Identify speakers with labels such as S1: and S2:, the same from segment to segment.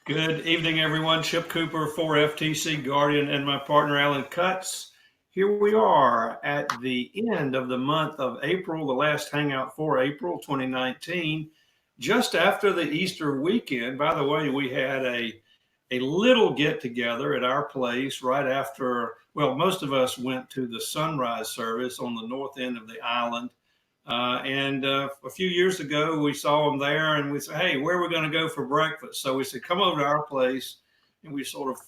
S1: Good evening, everyone. Chip Cooper for FTC Guardian and my partner Alan Cutts. Here we are at the end of the month of April, the last Hangout for April 2019, just after the Easter weekend. By the way, we had a little get together at our place right after, well, most of us went to the sunrise service on the north end of the island. And a few years ago, we saw them there and we said, hey, where are we going to go for breakfast? So we said, come over to our place. And we sort of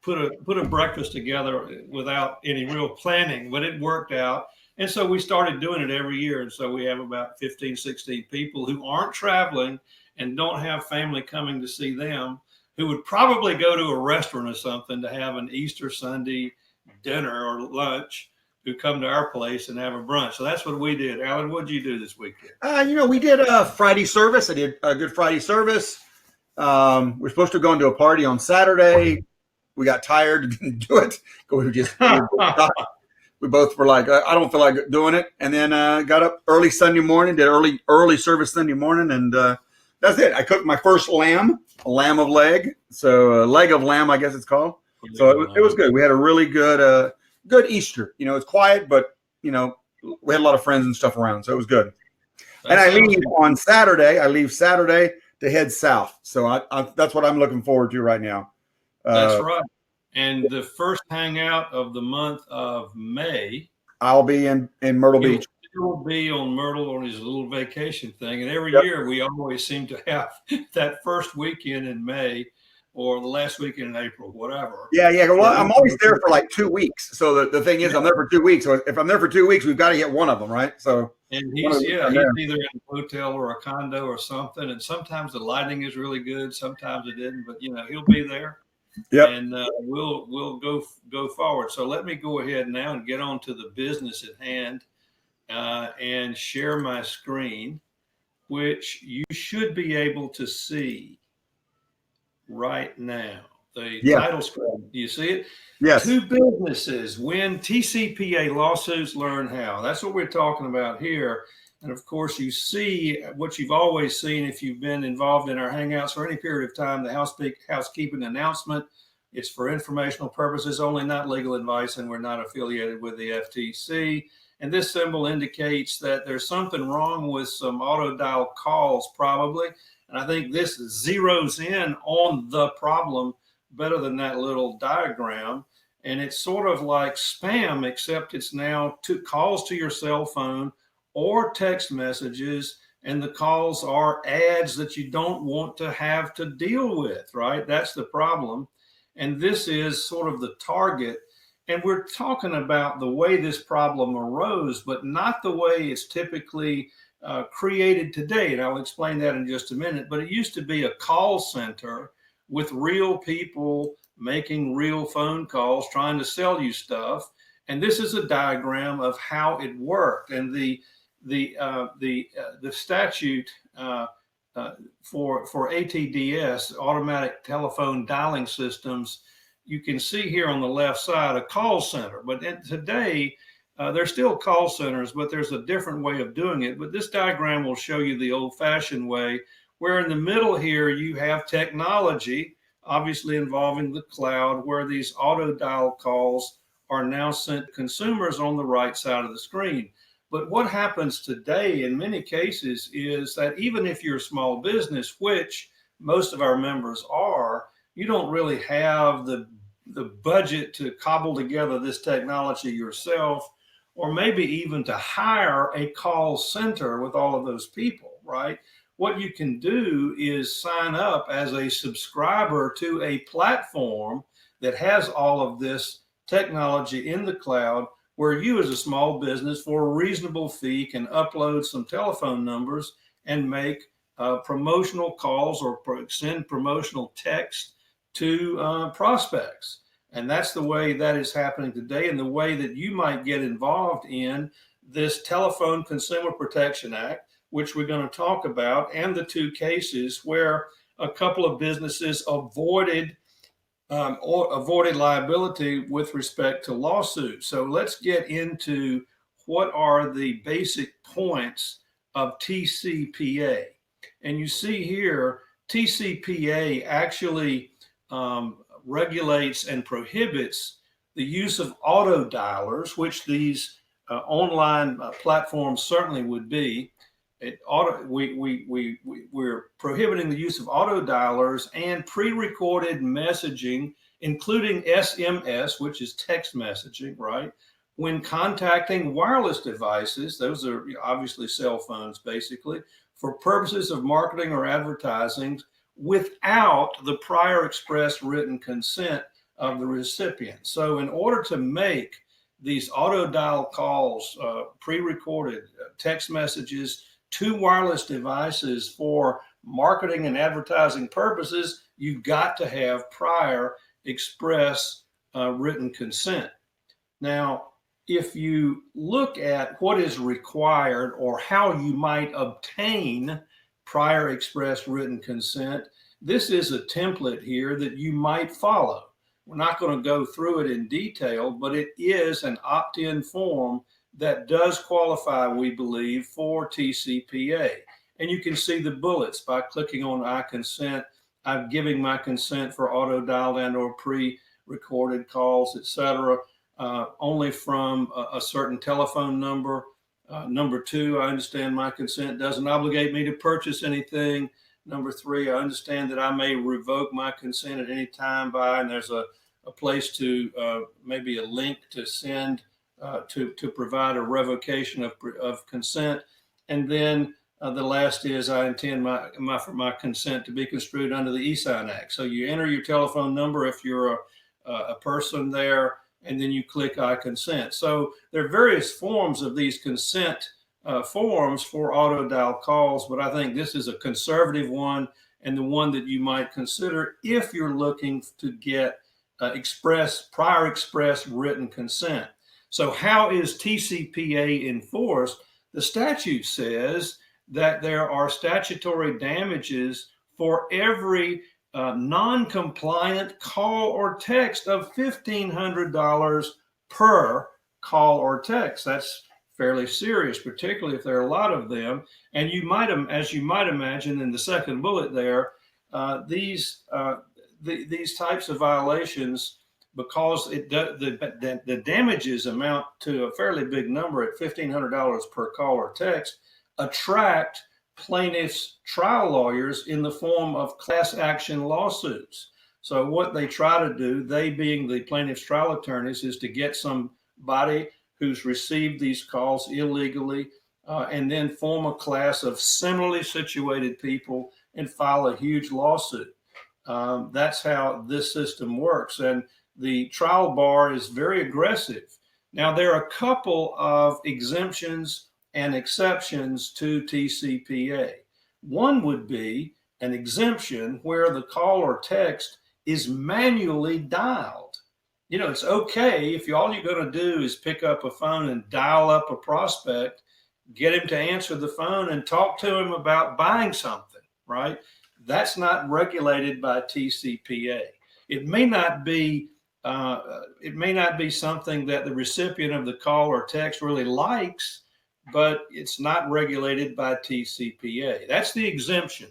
S1: put a breakfast together without any real planning, but it worked out. And so we started doing it every year. And so we have about 15, 16 people who aren't traveling and don't have family coming to see them, who would probably go to a restaurant or something to have an Easter Sunday dinner or lunch, who come to our place and have a brunch. So that's what we did. Alan, what did you do this weekend?
S2: We did a Friday service. I did a good Friday service. We're supposed to go into a party on Saturday. We got tired, didn't do it. We both were like, I don't feel like doing it. And then got up early Sunday morning, did early service Sunday morning, and that's it. I cooked my first lamb, a lamb of leg. So a leg of lamb, I guess it's called. So it was good. We had a really good Easter. It's quiet, but we had a lot of friends and stuff around, so it was good. And I leave on Saturday. I leave Saturday to head south. So that's what I'm looking forward to right now.
S1: That's right. And the first hangout of the month of May,
S2: I'll be in Myrtle Beach.
S1: He'll be on Myrtle on his little vacation thing. And every year we always seem to have that first weekend in May or the last weekend in April, whatever.
S2: Yeah. Well, I'm always there for like 2 weeks. So the thing is, I'm there for 2 weeks. So if I'm there for 2 weeks, we've got to get one of them, right? So
S1: and he's either in a hotel or a condo or something. And sometimes the lighting is really good, sometimes it isn't. But he'll be there.
S2: Yeah.
S1: And we'll go forward. So let me go ahead now and get on to the business at hand and share my screen, which you should be able to see right now. The title screen. Do you see it?
S2: Yes.
S1: 2 businesses win TCPA lawsuits, learn how. That's what we're talking about here. And of course, you see what you've always seen if you've been involved in our Hangouts for any period of time, the housekeeping announcement. It's for informational purposes only, not legal advice, and we're not affiliated with the FTC. And this symbol indicates that there's something wrong with some auto dial calls probably. And I think this zeroes in on the problem better than that little diagram. And it's sort of like spam, except it's now calls to your cell phone or text messages, and the calls are ads that you don't want to have to deal with, right? That's the problem. And this is sort of the target. And we're talking about the way this problem arose, but not the way it's typically created today. And I'll explain that in just a minute. But it used to be a call center with real people making real phone calls, trying to sell you stuff. And this is a diagram of how it worked. And the statute for ATDS, automatic telephone dialing systems, you can see here on the left side a call center. But today, there's still call centers, but there's a different way of doing it. But this diagram will show you the old-fashioned way, where in the middle here you have technology, obviously involving the cloud, where these auto dial calls are now sent to consumers on the right side of the screen. But what happens today in many cases is that even if you're a small business, which most of our members are, you don't really have the budget to cobble together this technology yourself, or maybe even to hire a call center with all of those people, right? What you can do is sign up as a subscriber to a platform that has all of this technology in the cloud, where you as a small business for a reasonable fee can upload some telephone numbers and make promotional calls or send promotional text to prospects. And that's the way that is happening today, and the way that you might get involved in this Telephone Consumer Protection Act, which we're going to talk about, and the 2 cases where a couple of businesses avoided liability with respect to lawsuits. So let's get into what are the basic points of TCPA. And you see here TCPA actually regulates and prohibits the use of auto dialers, which these online platforms certainly would be. We're prohibiting the use of auto dialers and pre-recorded messaging, including SMS, which is text messaging, right? When contacting wireless devices, those are obviously cell phones, basically, for purposes of marketing or advertising without the prior express written consent of the recipient. So in order to make these auto dial calls, pre-recorded text messages to wireless devices for marketing and advertising purposes, you've got to have prior express written consent. Now, if you look at what is required or how you might obtain prior express written consent, this is a template here that you might follow. We're not going to go through it in detail, but it is an opt-in form that does qualify, we believe, for TCPA. And you can see the bullets by clicking on I consent. I'm giving my consent for auto dialed and or pre-recorded calls, etc. Only from a certain telephone number. Number 2, I understand my consent doesn't obligate me to purchase anything. Number 3, I understand that I may revoke my consent at any time by, and there's a place to maybe a link to send to provide a revocation of consent. And then the last is I intend my consent to be construed under the e-sign Act. So you enter your telephone number if you're a person there, and then you click I consent. So there are various forms of these consent forms for auto dial calls, but I think this is a conservative one and the one that you might consider if you're looking to get prior express written consent. So how is TCPA enforced? The statute says that there are statutory damages for every non-compliant call or text of $1,500 per call or text. That's fairly serious, particularly if there are a lot of them. And you might, as you might imagine in the second bullet there, these types of violations, because the damages amount to a fairly big number at $1,500 per call or text, attract plaintiffs' trial lawyers in the form of class action lawsuits. So what they try to do, they being the plaintiffs' trial attorneys, is to get somebody who's received these calls illegally and then form a class of similarly situated people and file a huge lawsuit. That's how this system works. And the trial bar is very aggressive. Now, there are a couple of exemptions and exceptions to TCPA. One would be an exemption where the call or text is manually dialed. You know, it's okay if all you're going to do is pick up a phone and dial up a prospect, get him to answer the phone and talk to him about buying something, right? That's not regulated by TCPA. It may not be something that the recipient of the call or text really likes, but it's not regulated by TCPA. That's the exemption.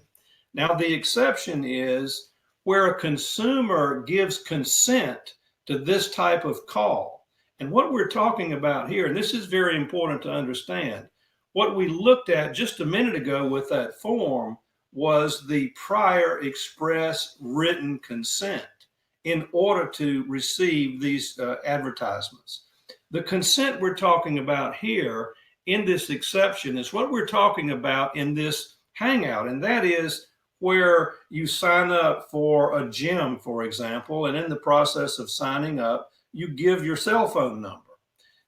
S1: Now, the exception is where a consumer gives consent to this type of call. And what we're talking about here, and this is very important to understand, what we looked at just a minute ago with that form was the prior express written consent in order to receive these advertisements. The consent we're talking about here in this exception is what we're talking about in this Hangout, and that is where you sign up for a gym, for example, and in the process of signing up, you give your cell phone number.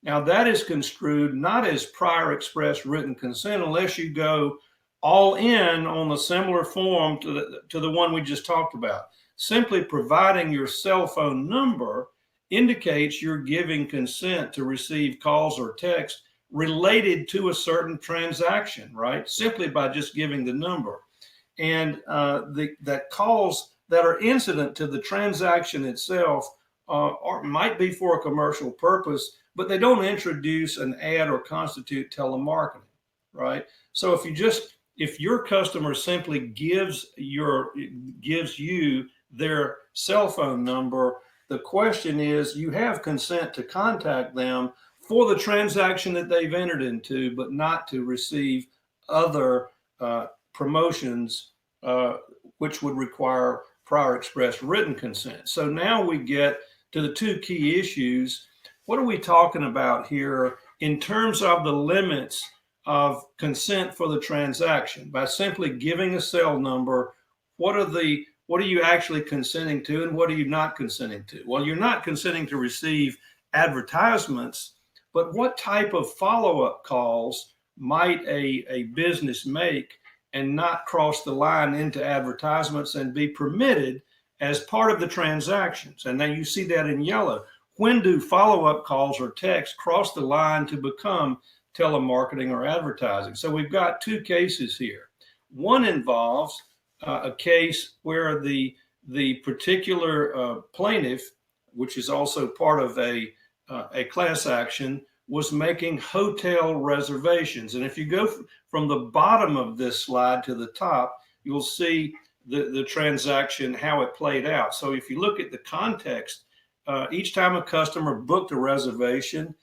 S1: Now, that is construed not as prior express written consent unless you go all in on the similar form to the one we just talked about. Simply providing your cell phone number indicates you're giving consent to receive calls or text related to a certain transaction, right? Simply by just giving the number. And that calls that are incident to the transaction itself might be for a commercial purpose, but they don't introduce an ad or constitute telemarketing, right? So if you just if your customer simply gives you their cell phone number, the question is, you have consent to contact them for the transaction that they've entered into, but not to receive other promotions, which would require prior express written consent. So now we get to the two key issues. What are we talking about here in terms of the limits of consent for the transaction? By simply giving a cell number, what are you actually consenting to, and what are you not consenting to? Well, you're not consenting to receive advertisements, but what type of follow-up calls might a business make and not cross the line into advertisements and be permitted as part of the transactions? And then you see that in yellow. When do follow-up calls or texts cross the line to become telemarketing or advertising? So we've got two cases here. One involves a case where the particular plaintiff, which is also part of a class action, was making hotel reservations. And if you go from the bottom of this slide to the top, you'll see the transaction, how it played out. So if you look at the context, each time a customer booked a reservation,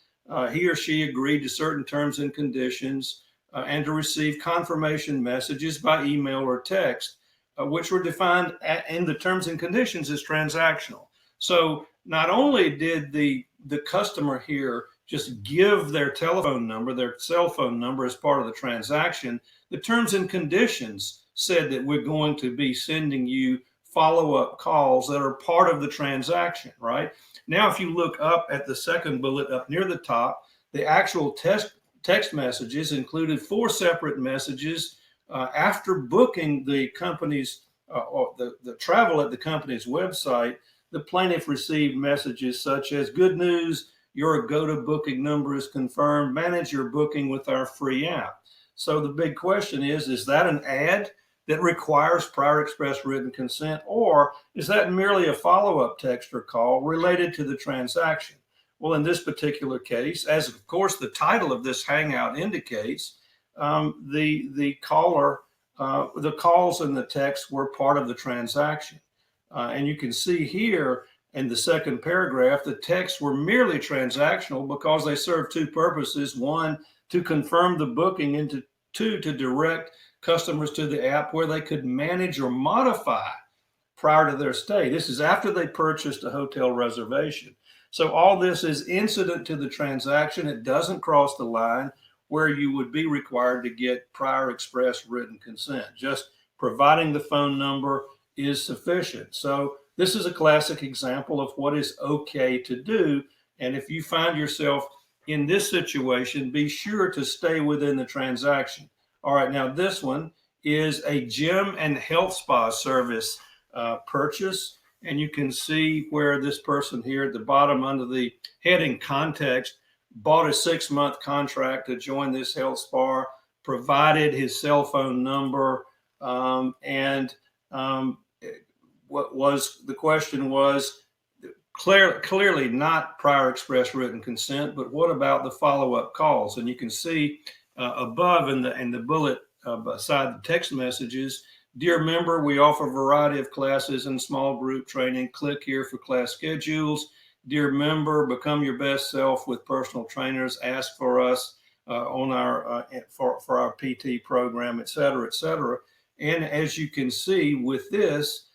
S1: he or she agreed to certain terms and conditions and to receive confirmation messages by email or text, which were defined in the terms and conditions as transactional. So not only did the customer here just give their telephone number, their cell phone number as part of the transaction, the terms and conditions said that we're going to be sending you follow-up calls that are part of the transaction, right? Now, if you look up at the second bullet up near the top, the actual text messages included 4 separate messages after booking the company's or the travel at the company's website. The plaintiff received messages such as, "Good news, your go-to booking number is confirmed. Manage your booking with our free app." So the big question is that an ad that requires prior express written consent, or is that merely a follow-up text or call related to the transaction? Well, in this particular case, as of course the title of this Hangout indicates, the caller, the calls and the texts were part of the transaction. And you can see here in the second paragraph, the texts were merely transactional because they serve 2 purposes. 1, to confirm the booking, and 2, to direct customers to the app where they could manage or modify prior to their stay. This is after they purchased a hotel reservation. So all this is incident to the transaction. It doesn't cross the line where you would be required to get prior express written consent. Just providing the phone number is sufficient. So this is a classic example of what is okay to do. And if you find yourself in this situation, be sure to stay within the transaction. All right, now this one is a gym and health spa service purchase. And you can see where this person here at the bottom under the heading context bought a 6-month contract to join this health spa, provided his cell phone number, what was the question was clearly not prior express written consent, but what about the follow-up calls? And you can see above in the bullet beside the text messages, "Dear member, we offer a variety of classes and small group training. Click here for class schedules. Dear member, become your best self with personal trainers. Ask for us on our for our PT program," et cetera, et cetera. And as you can see with this,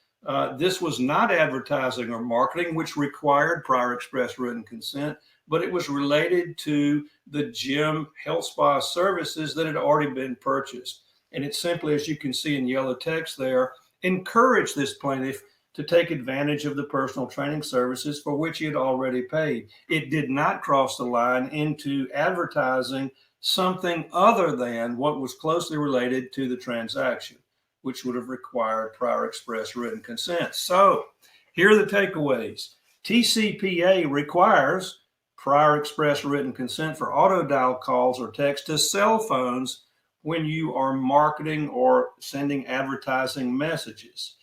S1: this was not advertising or marketing, which required prior express written consent, but it was related to the gym health spa services that had already been purchased. And it simply, as you can see in yellow text there, encouraged this plaintiff to take advantage of the personal training services for which he had already paid. It did not cross the line into advertising something other than what was closely related to the transaction, which would have required prior express written consent. So here are the takeaways. TCPA requires prior express written consent for auto dial calls or text to cell phones when you are marketing or sending advertising messages.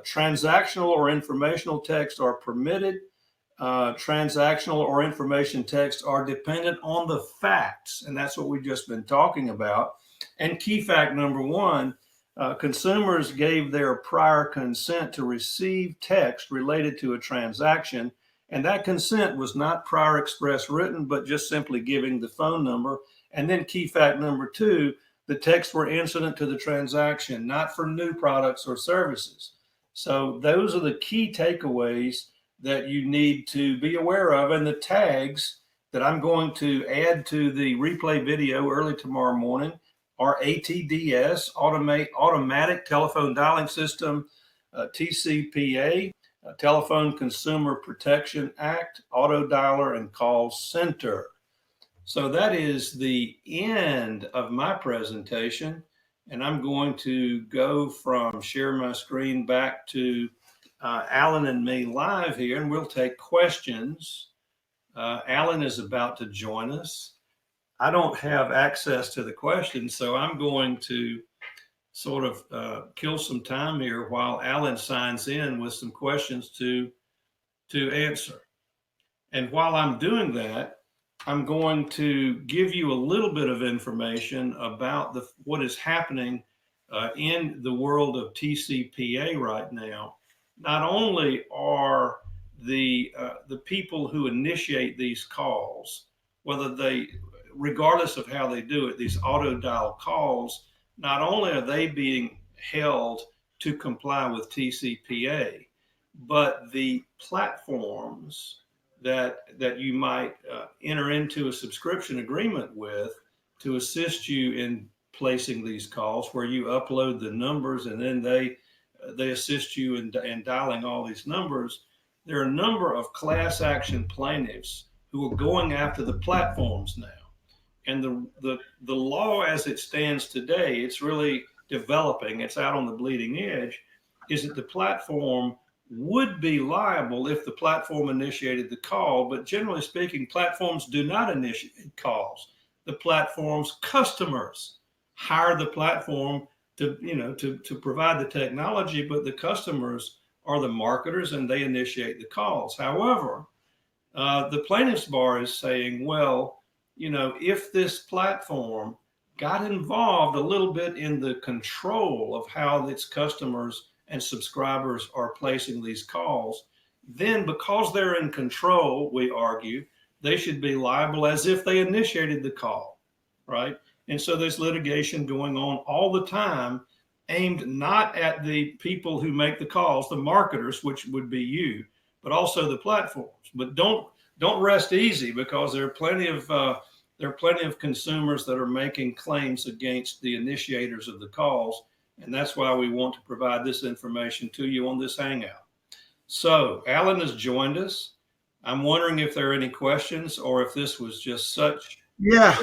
S1: Transactional or informational texts are permitted. Transactional or information texts are dependent on the facts, and that's what we've just been talking about. And key fact number one, consumers gave their prior consent to receive text related to a transaction, and that consent was not prior express written, but just simply giving the phone number. And then key fact number two, the texts were incident to the transaction, not for new products or services. So those are the key takeaways that you need to be aware of. And the tags that I'm going to add to the replay video early tomorrow morning are ATDS, Automatic Telephone Dialing System, TCPA, Telephone Consumer Protection Act, Auto Dialer, and Call Center. So that is the end of my presentation. And I'm going to go from share my screen back to Alan and me live here, and we'll take questions. Alan is about to join us. I don't have access to the questions, so I'm going to sort of kill some time here while Alan signs in with some questions to answer. And while I'm doing that, I'm going to give you a little bit of information about what is happening in the world of TCPA right now. Not only are the people who initiate these calls, regardless of how they do it, these auto dial calls, not only are they being held to comply with TCPA, but the platforms that you might enter into a subscription agreement with to assist you in placing these calls, where you upload the numbers and then they assist you in dialing all these numbers. There are a number of class action plaintiffs who are going after the platforms now. And the law as it stands today, it's really developing, it's out on the bleeding edge, is that the platform would be liable if the platform initiated the call. But generally speaking, platforms do not initiate calls. The platform's customers hire the platform to provide the technology, but the customers are the marketers and they initiate the calls. However, the plaintiff's bar is saying, well, if this platform got involved a little bit in the control of how its customers and subscribers are placing these calls, then because they're in control, we argue, they should be liable as if they initiated the call, right? And so there's litigation going on all the time aimed not at the people who make the calls, the marketers, which would be you, but also the platforms. But don't rest easy, because there are plenty of consumers that are making claims against the initiators of the calls. And that's why we want to provide this information to you on this Hangout. So Alan has joined us. I'm wondering if there are any questions or if this was just such.
S2: Yeah.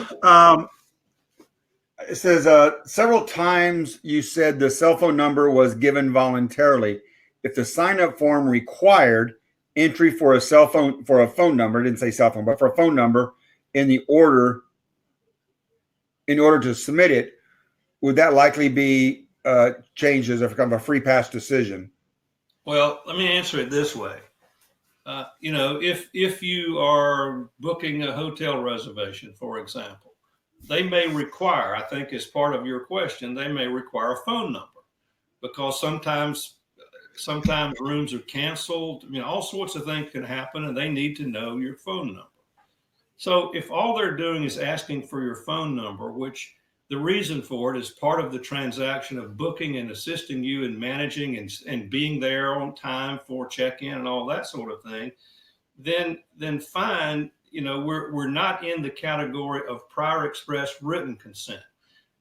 S2: It says several times you said the cell phone number was given voluntarily. If the sign-up form required entry for a phone number, it didn't say cell phone, but for a phone number in order to submit it, would that likely be changed as a free pass decision?
S1: Well, let me answer it this way. If you are booking a hotel reservation, for example, they may require, I think as part of your question, they may require a phone number, because sometimes rooms are canceled. All sorts of things can happen, and they need to know your phone number. So if all they're doing is asking for your phone number, which the reason for it is part of the transaction of booking and assisting you in managing and being there on time for check-in and all that sort of thing, then fine. We're not in the category of prior express written consent,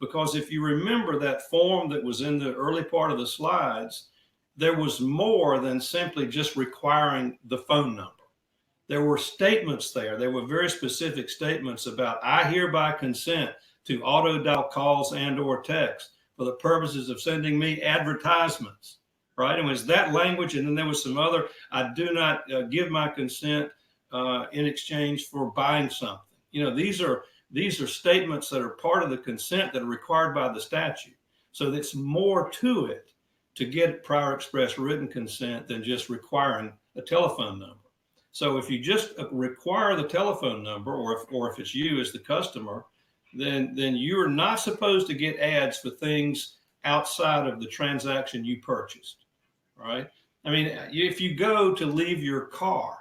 S1: because if you remember that form that was in the early part of the slides, there was more than simply just requiring the phone number. There were statements there. There were very specific statements about, I hereby consent to auto dial calls and or text for the purposes of sending me advertisements, right? And it was that language. And then there was some other, I do not give my consent in exchange for buying something. These are statements that are part of the consent that are required by the statute. So there's more to it to get prior express written consent than just requiring a telephone number. So if you just require the telephone number, or if it's you as the customer, then you are not supposed to get ads for things outside of the transaction you purchased, right? I mean, if you go to leave your car,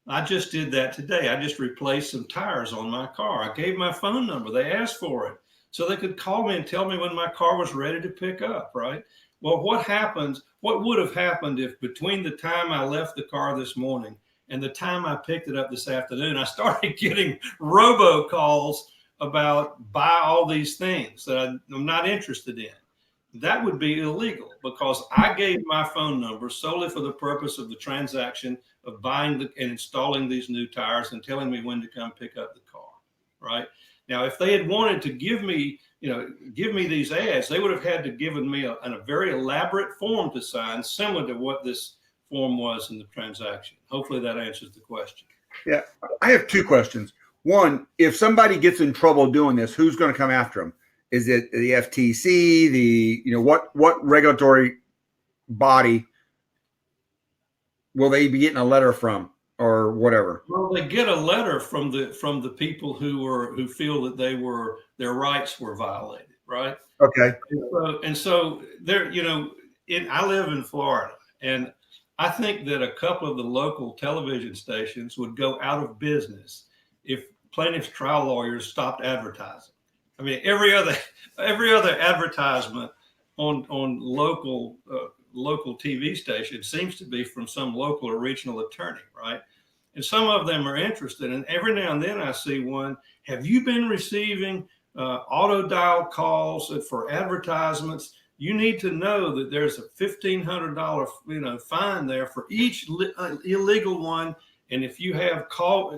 S1: I just did that today. I just replaced some tires on my car. I gave my phone number. They asked for it so they could call me and tell me when my car was ready to pick up, right? Well, what would have happened if between the time I left the car this morning and the time I picked it up this afternoon, I started getting robocalls about buy all these things that I'm not interested in? That would be illegal because I gave my phone number solely for the purpose of the transaction of buying and installing these new tires and telling me when to come pick up the car. Right now, if they had wanted to give me these ads, they would have had to given me a very elaborate form to sign, similar to what this form was in the transaction. Hopefully, that answers the question.
S2: Yeah, I have two questions. One, if somebody gets in trouble doing this, who's going to come after them? Is it the FTC? What regulatory body will they be getting a letter from, or whatever?
S1: Well, they get a letter from the people who feel that their rights were violated, right?
S2: Okay.
S1: And so there, I live in Florida, and I think that a couple of the local television stations would go out of business if plaintiffs' trial lawyers stopped advertising. I mean, every other advertisement on local TV station seems to be from some local or regional attorney, right? And some of them are interested. And every now and then I see one. Have you been receiving auto dial calls for advertisements? You need to know that there's a $1,500 fine there for each illegal one. And if you have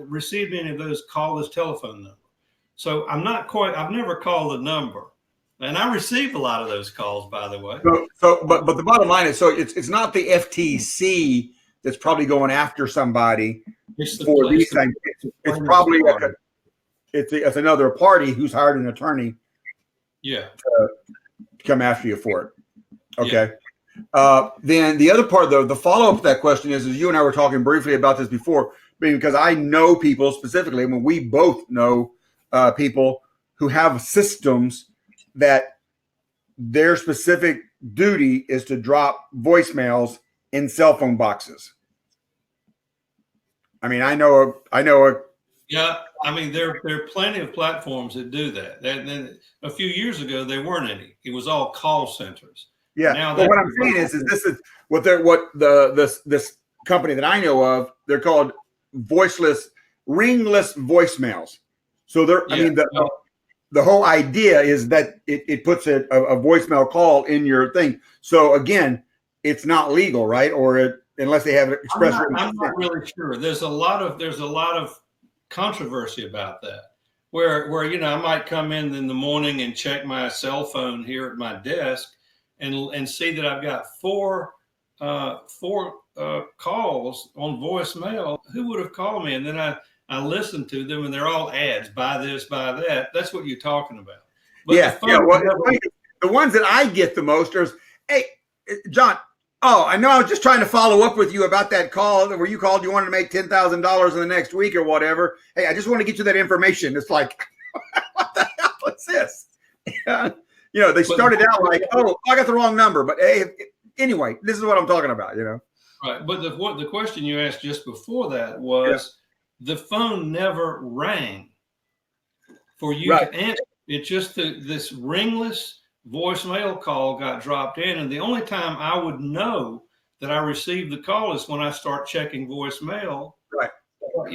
S1: received any of those, call this telephone number. So I've never called the number. And I receive a lot of those calls, by the way.
S2: But the bottom line is, so it's not the FTC that's probably going after somebody for these things. It's probably it's another party who's hired an attorney.
S1: Yeah.
S2: To come after you for it. Okay. Yeah. Then the other part, though, the follow up to that question is you and I were talking briefly about this before, because I know people specifically. I mean, we both know people who have systems that their specific duty is to drop voicemails in cell phone boxes. I mean, I know a
S1: yeah. I mean, there are plenty of platforms that do that. Then a few years ago, there weren't any. It was all call centers.
S2: Yeah.
S1: Now
S2: what I'm saying is this is this company that I know of. They're called ringless voicemails. So I mean, the whole idea is that it puts a voicemail call in your thing. So again, it's not legal, right? Or unless they have express.
S1: I'm not really sure. There's a lot of controversy about that. Where I might come in the morning and check my cell phone here at my desk and see that I've got four calls on voicemail. Who would have called me? And then I listen to them, and they're all ads. Buy this, buy that. That's what you're talking about. But
S2: the ones that I get the most are, hey, John. Oh, I know. I was just trying to follow up with you about that call where you called. You wanted to make $10,000 in the next week or whatever. Hey, I just want to get you that information. It's like, what the hell is this? They started out like, oh, I got the wrong number. But hey, anyway, this is what I'm talking about.
S1: Right. But the question you asked just before that was the phone never rang for you to answer. It's just this ringless voicemail call got dropped in, and the only time I would know that I received the call is when I start checking voicemail.
S2: Right.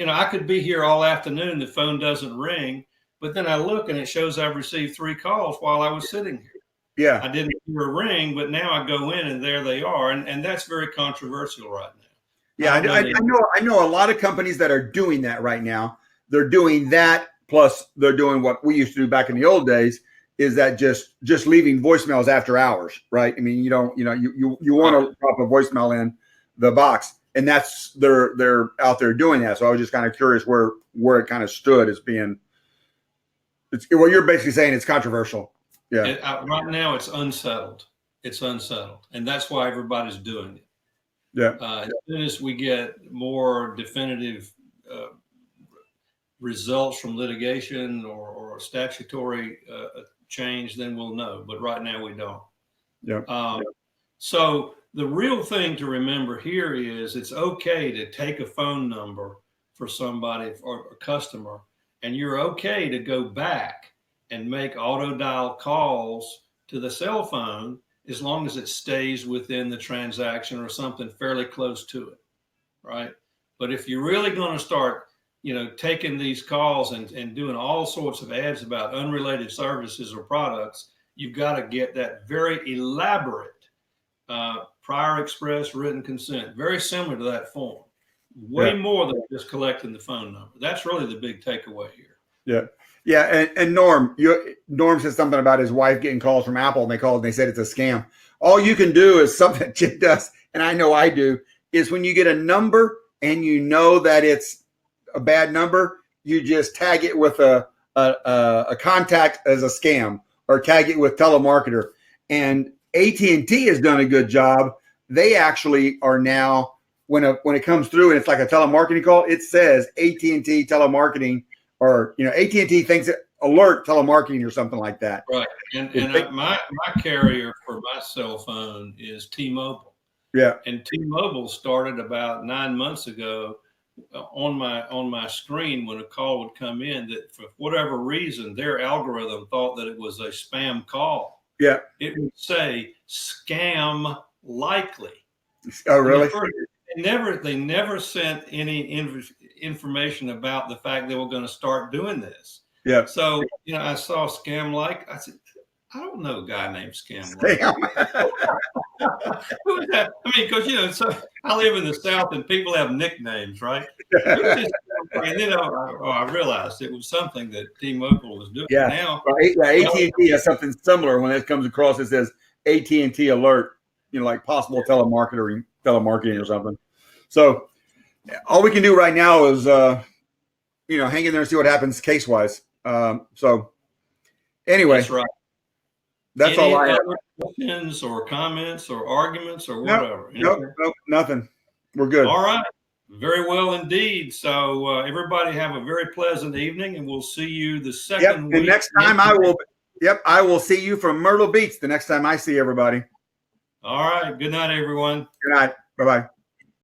S1: I could be here all afternoon, the phone doesn't ring, but then I look and it shows I've received 3 calls while I was sitting here.
S2: Yeah.
S1: I didn't hear a ring, but now I go in and there they are, and that's very controversial right now.
S2: Yeah, I know a lot of companies that are doing that right now. They're doing that, plus they're doing what we used to do back in the old days. Is that just leaving voicemails after hours, right? I mean, you want to drop a voicemail in the box, and that's they're out there doing that. So I was just kind of curious where it kind of stood as being. What you're basically saying it's controversial. Yeah.
S1: Right now it's unsettled. It's unsettled, and that's why everybody's doing it.
S2: Yeah.
S1: As soon as we get more definitive results from litigation or statutory change, then we'll know. But right now we don't.
S2: Yeah.
S1: So the real thing to remember here is it's okay to take a phone number for somebody or a customer, and you're okay to go back and make auto dial calls to the cell phone as long as it stays within the transaction or something fairly close to it, right? But if you're really going to start, taking these calls and doing all sorts of ads about unrelated services or products, you've got to get that very elaborate prior express written consent, very similar to that form, way more than just collecting the phone number. That's really the big takeaway here.
S2: Yeah. Yeah. And Norm said something about his wife getting calls from Apple, and they called and they said it's a scam. All you can do is something Chip does, and I know I do, is when you get a number and you know that it's a bad number, you just tag it with a contact as a scam, or tag it with telemarketer. And AT&T has done a good job. They actually are now, when it comes through and it's like a telemarketing call, it says AT&T telemarketing, or AT&T thinks it alert telemarketing or something like that.
S1: Right. My carrier for my cell phone is T-Mobile.
S2: Yeah.
S1: And T-Mobile started about 9 months ago on my screen when a call would come in, that for whatever reason their algorithm thought that it was a spam call.
S2: Yeah.
S1: It would say scam likely.
S2: Oh, really?
S1: They never sent any information about the fact they were going to start doing this.
S2: Yeah.
S1: So, I saw scam like. I said, I don't know a guy named Scam like. Who is that? I mean, because, so I live in the South and people have nicknames, right? And then I realized it was something that T-Mobile was doing.
S2: Yeah.
S1: Now,
S2: AT&T has something similar when it comes across. It says AT&T alert, like possible telemarketing or something. So all we can do right now is, hang in there and see what happens case wise. So anyway,
S1: that's right.
S2: That's all I have.
S1: Questions or comments or arguments or whatever?
S2: Nope, nothing. We're good.
S1: All right. Very well indeed. So everybody have a very pleasant evening, and we'll see you the second week.
S2: And next time I will see you from Myrtle Beach the next time I see everybody.
S1: All right. Good night, everyone.
S2: Good night. Bye-bye.